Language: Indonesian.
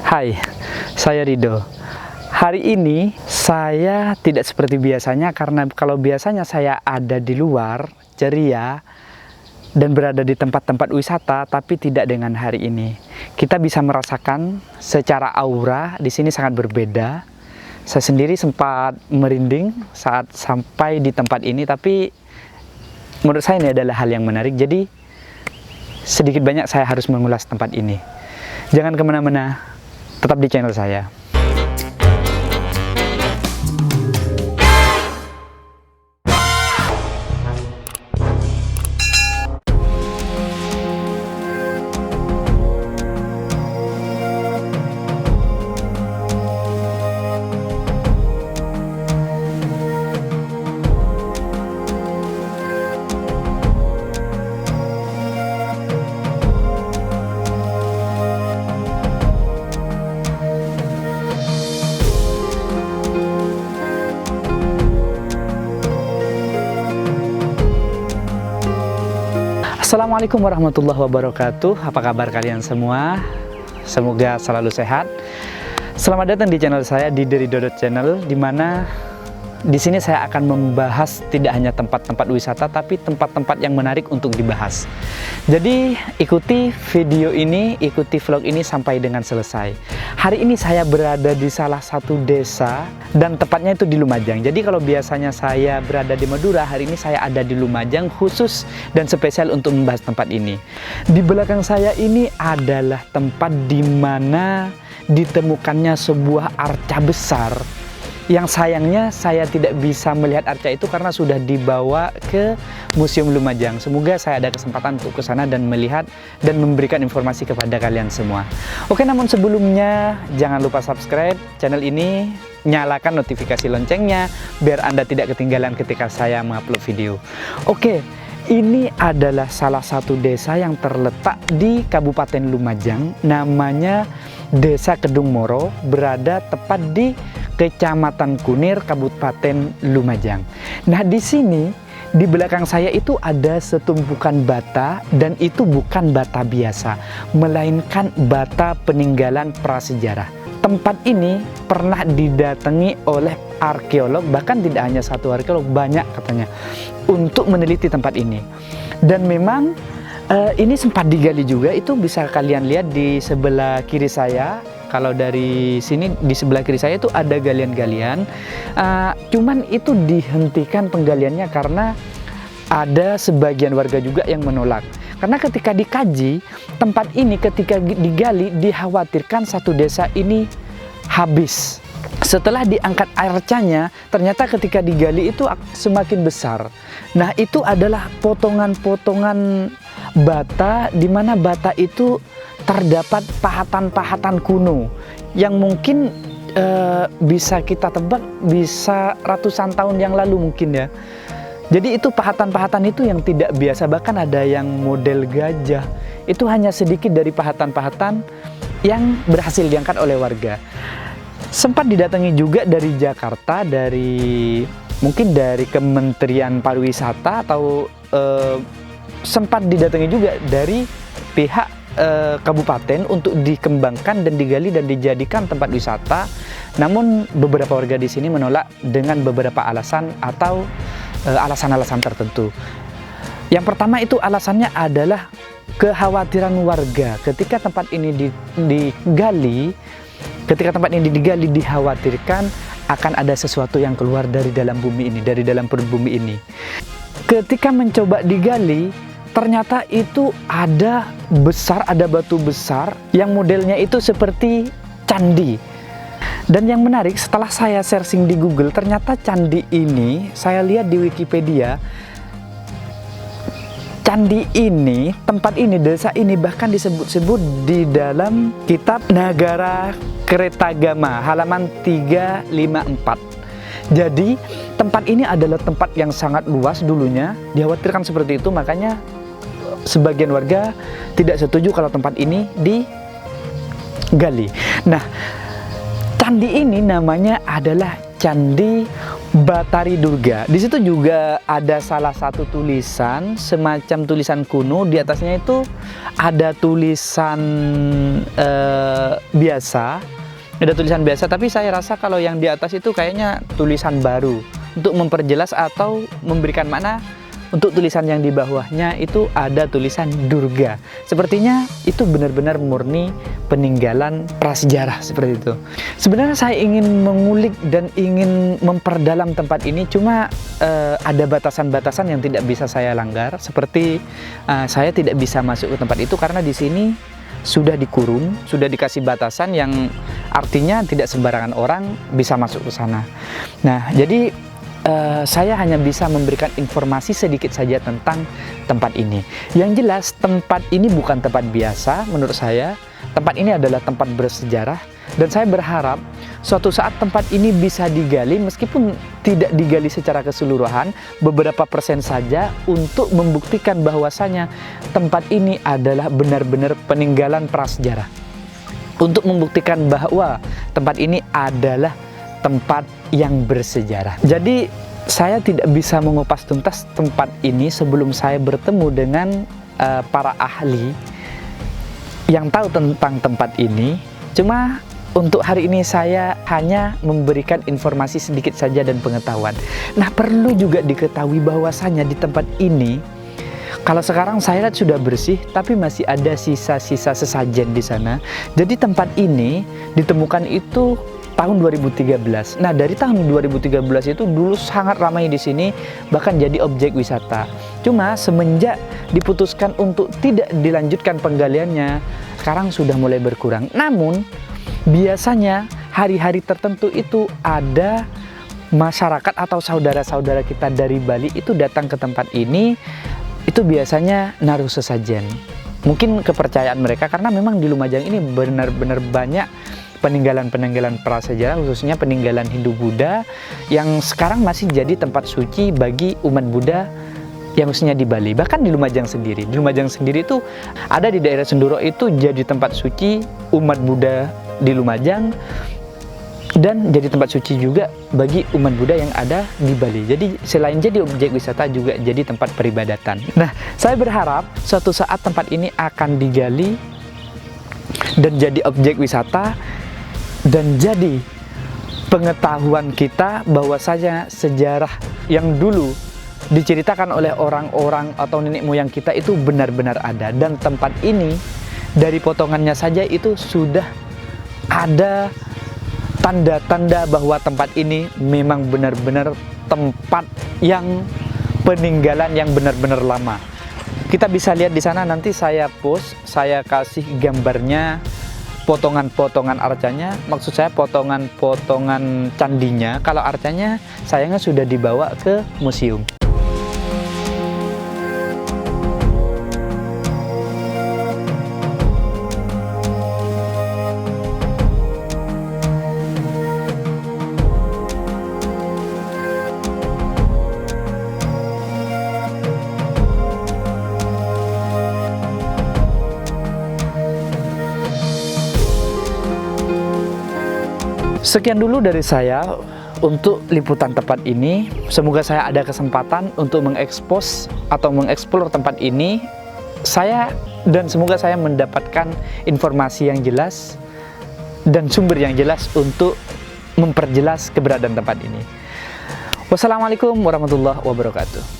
Hai, saya Rido. Hari ini saya tidak seperti biasanya karena kalau biasanya saya ada di luar ceria dan berada di tempat-tempat wisata, tapi tidak dengan hari ini. Kita bisa merasakan secara aura di sini sangat berbeda. Saya sendiri sempat merinding saat sampai di tempat ini, tapi menurut saya ini adalah hal yang menarik. Jadi sedikit banyak saya harus mengulas tempat ini. Jangan kemana-mana, tetap di channel saya. Assalamualaikum warahmatullahi wabarakatuh. Apa kabar kalian semua? Semoga selalu sehat. Selamat datang di channel saya di Rido Channel, di mana di sini saya akan membahas tidak hanya tempat-tempat wisata, tapi tempat-tempat yang menarik untuk dibahas. Jadi ikuti video ini, ikuti vlog ini sampai dengan selesai. Hari ini saya berada di salah satu desa dan tepatnya itu di Lumajang. Jadi kalau biasanya saya berada di Madura, hari ini saya ada di Lumajang khusus dan spesial untuk membahas tempat ini. Di belakang saya ini adalah tempat di mana ditemukannya sebuah arca besar. Yang sayangnya saya tidak bisa melihat arca itu karena sudah dibawa ke Museum Lumajang. Semoga saya ada kesempatan untuk ke sana dan melihat dan memberikan informasi kepada kalian semua. Oke, namun sebelumnya jangan lupa subscribe channel ini, nyalakan notifikasi loncengnya biar Anda tidak ketinggalan ketika saya mengupload video. Oke, ini adalah salah satu desa yang terletak di Kabupaten Lumajang, namanya Desa Kedung Moro, berada tepat di Kecamatan Kunir, Kabupaten Lumajang. Nah, di sini di belakang saya itu ada setumpukan bata, dan itu bukan bata biasa, melainkan bata peninggalan prasejarah. Tempat ini pernah didatangi oleh arkeolog, bahkan tidak hanya satu arkeolog, banyak katanya, untuk meneliti tempat ini. Dan memang ini sempat digali juga, itu bisa kalian lihat di sebelah kiri saya. Kalau dari sini di sebelah kiri saya itu ada galian-galian, cuman itu dihentikan penggaliannya karena ada sebagian warga juga yang menolak. Karena ketika dikaji, tempat ini ketika digali dikhawatirkan satu desa ini habis. Setelah diangkat arcanya, ternyata ketika digali itu semakin besar. Nah, itu adalah potongan-potongan bata, di mana bata itu terdapat pahatan-pahatan kuno yang mungkin bisa kita tebak bisa ratusan tahun yang lalu mungkin ya. Jadi itu pahatan-pahatan itu yang tidak biasa, bahkan ada yang model gajah. Itu hanya sedikit dari pahatan-pahatan yang berhasil diangkat oleh warga. Sempat didatangi juga dari Jakarta, mungkin dari Kementerian Pariwisata, atau sempat didatangi juga dari pihak kabupaten untuk dikembangkan dan digali dan dijadikan tempat wisata. Namun beberapa warga di sini menolak dengan beberapa alasan atau alasan-alasan tertentu. Yang pertama itu alasannya adalah kekhawatiran warga ketika tempat ini digali. Ketika tempat ini digali, dikhawatirkan akan ada sesuatu yang keluar dari dalam bumi ini, dari dalam perut bumi ini. Ketika mencoba digali, ternyata itu ada batu besar yang modelnya itu seperti candi. Dan yang menarik, setelah saya searching di Google, ternyata candi ini, saya lihat di Wikipedia, candi ini, tempat ini, desa ini bahkan disebut-sebut di dalam kitab Nagara Kertagama halaman 354. Jadi tempat ini adalah tempat yang sangat luas dulunya, dikhawatirkan seperti itu, makanya sebagian warga tidak setuju kalau tempat ini digali. Nah, candi ini namanya adalah Candi Batari Durga. Di situ juga ada salah satu tulisan, semacam tulisan kuno. Di atasnya itu ada tulisan biasa. Ada tulisan biasa, tapi saya rasa kalau yang di atas itu kayaknya tulisan baru untuk memperjelas atau memberikan makna. Untuk tulisan yang di bawahnya itu ada tulisan Durga. Sepertinya itu benar-benar murni peninggalan prasejarah seperti itu. Sebenarnya saya ingin mengulik dan ingin memperdalam tempat ini, cuma ada batasan-batasan yang tidak bisa saya langgar. Seperti saya tidak bisa masuk ke tempat itu karena di sini sudah dikurung, sudah dikasih batasan yang artinya tidak sembarangan orang bisa masuk ke sana. Nah, jadi saya hanya bisa memberikan informasi sedikit saja tentang tempat ini. Yang jelas tempat ini bukan tempat biasa menurut saya. Tempat ini adalah tempat bersejarah dan saya berharap suatu saat tempat ini bisa digali, meskipun tidak digali secara keseluruhan, beberapa persen saja, untuk membuktikan bahwasanya tempat ini adalah benar-benar peninggalan prasejarah. Untuk membuktikan bahwa tempat ini adalah tempat yang bersejarah. Jadi saya tidak bisa mengupas tuntas tempat ini sebelum saya bertemu dengan para ahli yang tahu tentang tempat ini. Cuma untuk hari ini saya hanya memberikan informasi sedikit saja dan pengetahuan. Nah, perlu juga diketahui bahwasanya di tempat ini, kalau sekarang saya lihat sudah bersih, tapi masih ada sisa-sisa sesajen di sana. Jadi tempat ini ditemukan itu tahun 2013. Nah, dari tahun 2013 itu dulu sangat ramai di sini, bahkan jadi objek wisata. Cuma semenjak diputuskan untuk tidak dilanjutkan penggaliannya, sekarang sudah mulai berkurang. Namun, biasanya hari-hari tertentu itu ada masyarakat atau saudara-saudara kita dari Bali itu datang ke tempat ini, itu biasanya naruh sesajen. Mungkin kepercayaan mereka, karena memang di Lumajang ini benar-benar banyak peninggalan-peninggalan prasejarah, khususnya peninggalan Hindu-Buddha yang sekarang masih jadi tempat suci bagi umat Buddha yang khususnya di Bali. Bahkan di Lumajang sendiri. Di Lumajang sendiri itu ada di daerah Senduro itu jadi tempat suci umat Buddha di Lumajang dan jadi tempat suci juga bagi umat Buddha yang ada di Bali. Jadi selain jadi objek wisata juga jadi tempat peribadatan. Nah, saya berharap suatu saat tempat ini akan digali dan jadi objek wisata dan jadi pengetahuan kita bahwasanya sejarah yang dulu diceritakan oleh orang-orang atau nenek moyang kita itu benar-benar ada. Dan tempat ini dari potongannya saja itu sudah ada tanda-tanda bahwa tempat ini memang benar-benar tempat yang peninggalan yang benar-benar lama. Kita bisa lihat di sana, nanti saya post, saya kasih gambarnya, potongan-potongan arcanya, maksud saya potongan-potongan candinya. Kalau arcanya sayangnya sudah dibawa ke museum. Sekian dulu dari saya untuk liputan tempat ini. Semoga saya ada kesempatan untuk mengekspos atau mengeksplor tempat ini. Semoga saya mendapatkan informasi yang jelas dan sumber yang jelas untuk memperjelas keberadaan tempat ini. Wassalamualaikum warahmatullahi wabarakatuh.